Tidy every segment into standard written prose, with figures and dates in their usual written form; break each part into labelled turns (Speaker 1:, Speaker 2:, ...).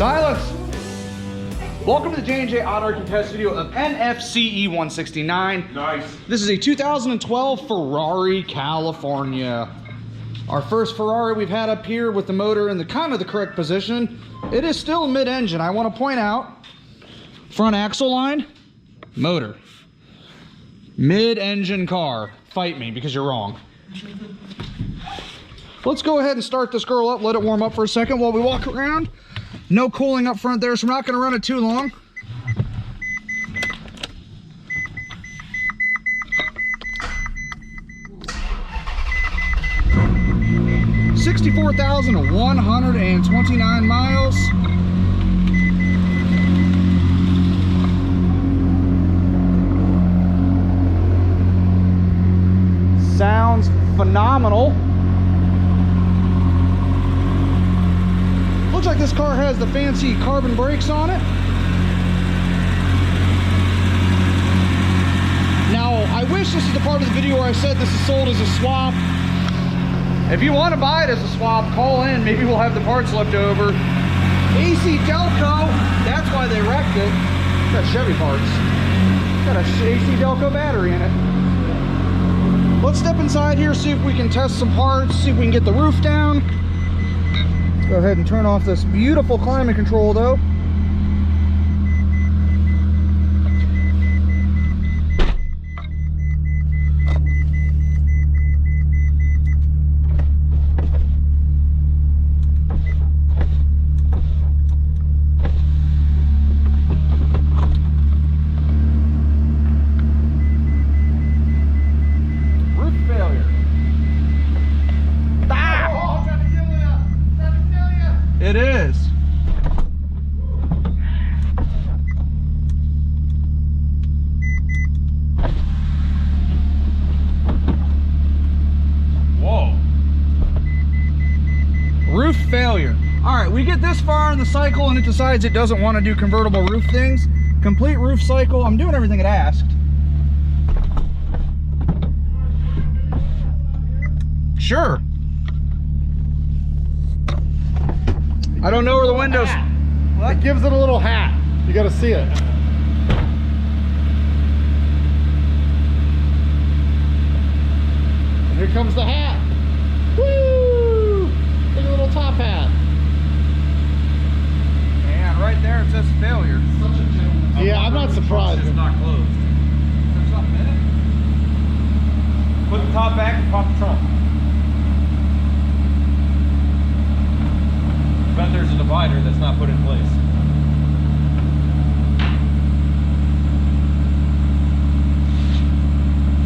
Speaker 1: Silence! Welcome to the J&J Auto Wrecking test video of NCFE169.
Speaker 2: Nice.
Speaker 1: This is a 2012 Ferrari California. Our first Ferrari we've had up here with the motor in the kind of the correct position. It is still mid-engine. I want to point out, front axle line, motor. Mid-engine car. Fight me because you're wrong. Let's go ahead and start this girl up, let it warm up for a second while we walk around. No cooling up front there, so we're not going to run it too long. $64,129 miles. Sounds phenomenal. Looks like this car has the fancy carbon brakes on it. Now, I wish this is the part of the video where I said this is sold as a swap. If you want to buy it as a swap, call in. Maybe we'll have the parts left over. AC Delco, that's why they wrecked it. Got Chevy parts. Got a AC Delco battery in it. Let's step inside here, see if we can test some parts, see if we can get the roof down. Go ahead and turn off this beautiful climate control though. Roof failure. It is. Whoa. Roof failure. All right, we get this far in the cycle and it decides it doesn't want to do convertible roof things. Complete roof cycle. I'm doing everything it asked. Sure. I don't know where the windows.
Speaker 2: What? It gives it a little hat. You got to see it. And here comes the hat. Woo! Look at a little top hat.
Speaker 1: And right there it says failure.
Speaker 2: Such a gentleman. Yeah, I'm not surprised.
Speaker 3: It's not closed.
Speaker 1: Is there something in it?
Speaker 3: Put the top back and pop the trunk. Bet there's a divider that's not put in place.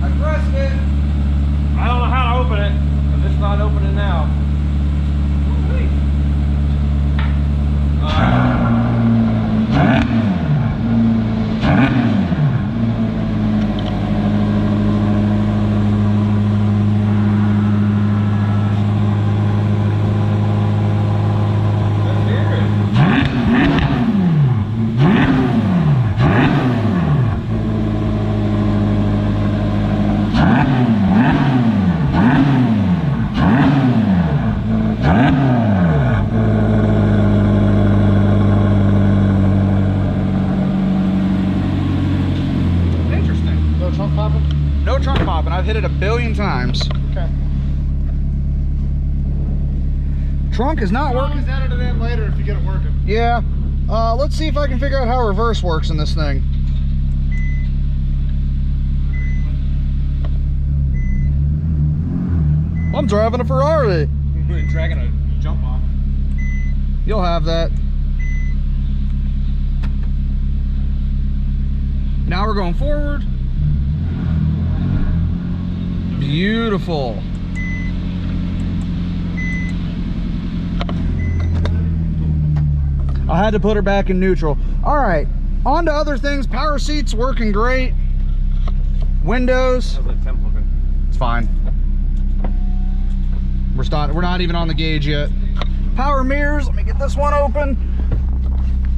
Speaker 1: I pressed it.
Speaker 3: I don't know how to open it, because it's not opening now.
Speaker 1: No trunk popping. I've hit it 1 billion times.
Speaker 2: Okay.
Speaker 1: Trunk is not working.
Speaker 2: Always edit it in later if you get it working.
Speaker 1: Yeah. Let's see if I can figure out how reverse works in this thing. I'm driving a Ferrari.
Speaker 3: Dragging a jump off.
Speaker 1: You'll have that. Now we're going forward. Beautiful. I had to put her back in neutral. All right, on to other things. Power seats working great. Windows.
Speaker 3: How's that temp looking?
Speaker 1: It's fine. We're not even on the gauge yet. Power mirrors. Let me get this one open.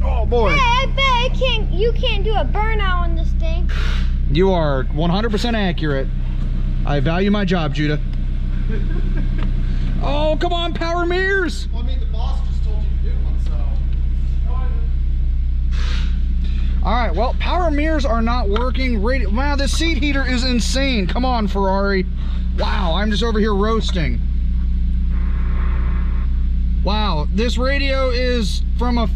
Speaker 1: Oh boy.
Speaker 4: Hey, I bet you can't do a burnout on this thing.
Speaker 1: You are 100% accurate. I value my job, Judah. Oh, come on, power mirrors.
Speaker 2: Well, I mean, the boss just told you to do one, so.
Speaker 1: All right, well, power mirrors are not working. Wow, this seat heater is insane. Come on, Ferrari. Wow, I'm just over here roasting. Wow, this radio is from a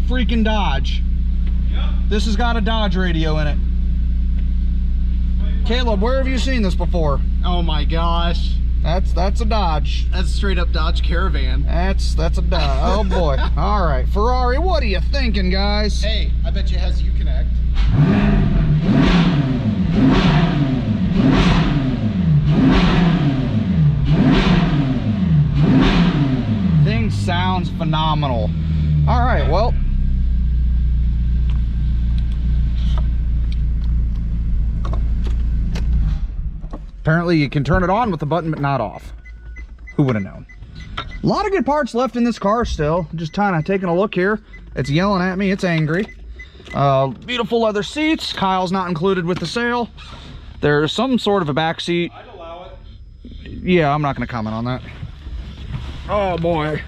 Speaker 1: freaking Dodge.
Speaker 3: Yep.
Speaker 1: This has got a Dodge radio in it. Caleb, where have you seen this before?
Speaker 2: Oh my gosh.
Speaker 1: That's a Dodge.
Speaker 2: That's straight up Dodge Caravan.
Speaker 1: That's a Dodge. Oh boy. All right, Ferrari, what are you thinking, guys?
Speaker 2: Hey, I bet you it has Uconnect.
Speaker 1: Thing sounds phenomenal. All right, well. Apparently you can turn it on with the button, but not off. Who would have known? A lot of good parts left in this car still. Just kind of taking a look here. It's yelling at me, it's angry. Beautiful leather seats. Kyle's not included with the sale. There's some sort of a back seat.
Speaker 3: I'd allow it.
Speaker 1: Yeah, I'm not gonna comment on that. Oh boy.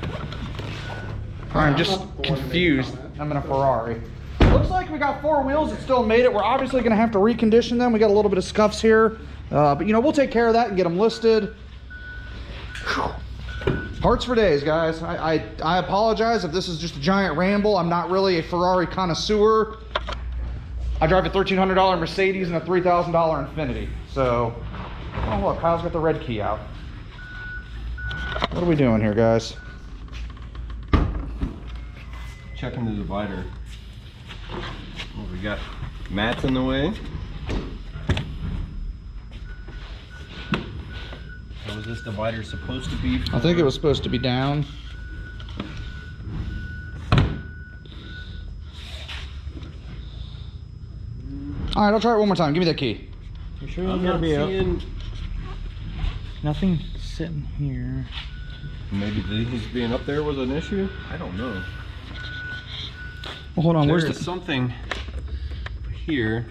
Speaker 1: I'm just confused. I'm in a Ferrari. Looks like we got 4 wheels that still made it. We're obviously gonna have to recondition them. We got a little bit of scuffs here. But you know, we'll take care of that and get them listed. Whew. Parts for days, guys. I apologize if this is just a giant ramble. I'm not really a Ferrari connoisseur. I drive a $1,300 Mercedes and a $3,000 Infiniti. So, oh look, Kyle's got the red key out. What are we doing here, guys?
Speaker 5: Checking the divider. Oh, we got mats in the way. How was this divider supposed to be?
Speaker 1: I think it was supposed to be down. All right, I'll try it one more time. Give me that key.
Speaker 2: You sure
Speaker 5: I'm not seeing.
Speaker 1: Nothing sitting here.
Speaker 5: Maybe these being up there was an issue. I don't know.
Speaker 1: Well, hold on.
Speaker 5: There's
Speaker 1: Where's the...
Speaker 5: something here,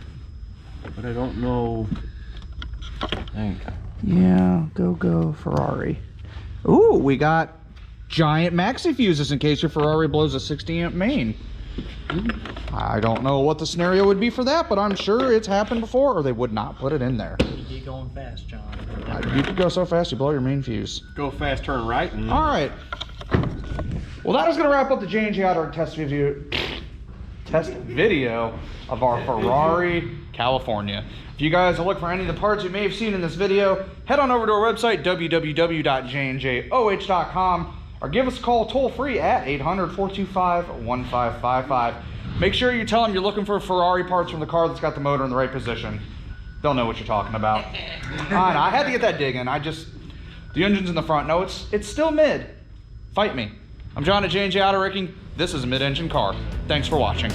Speaker 5: but I don't know. I think.
Speaker 1: Yeah, go Ferrari. Ooh, we got giant maxi fuses in case your Ferrari blows a 60 amp main. I don't know what the scenario would be for that, but I'm sure it's happened before, or they would not put it in there.
Speaker 2: You going fast, John.
Speaker 1: You could go so fast you blow your main fuse.
Speaker 5: Go fast, turn right. And
Speaker 1: All right. Well, that is going to wrap up the J&J Auto Wrecking test video of our Ferrari California. If you guys are looking for any of the parts you may have seen in this video, head on over to our website, www.jnjoh.com, or give us a call toll free at 800-425-1555. Make sure you tell them you're looking for Ferrari parts from the car that's got the motor in the right position. They'll know what you're talking about. I know, I had to get that dig in. The engine's in the front. No, it's still mid. Fight me. I'm John at J&J Auto Wrecking. This is a mid-engine car. Thanks for watching.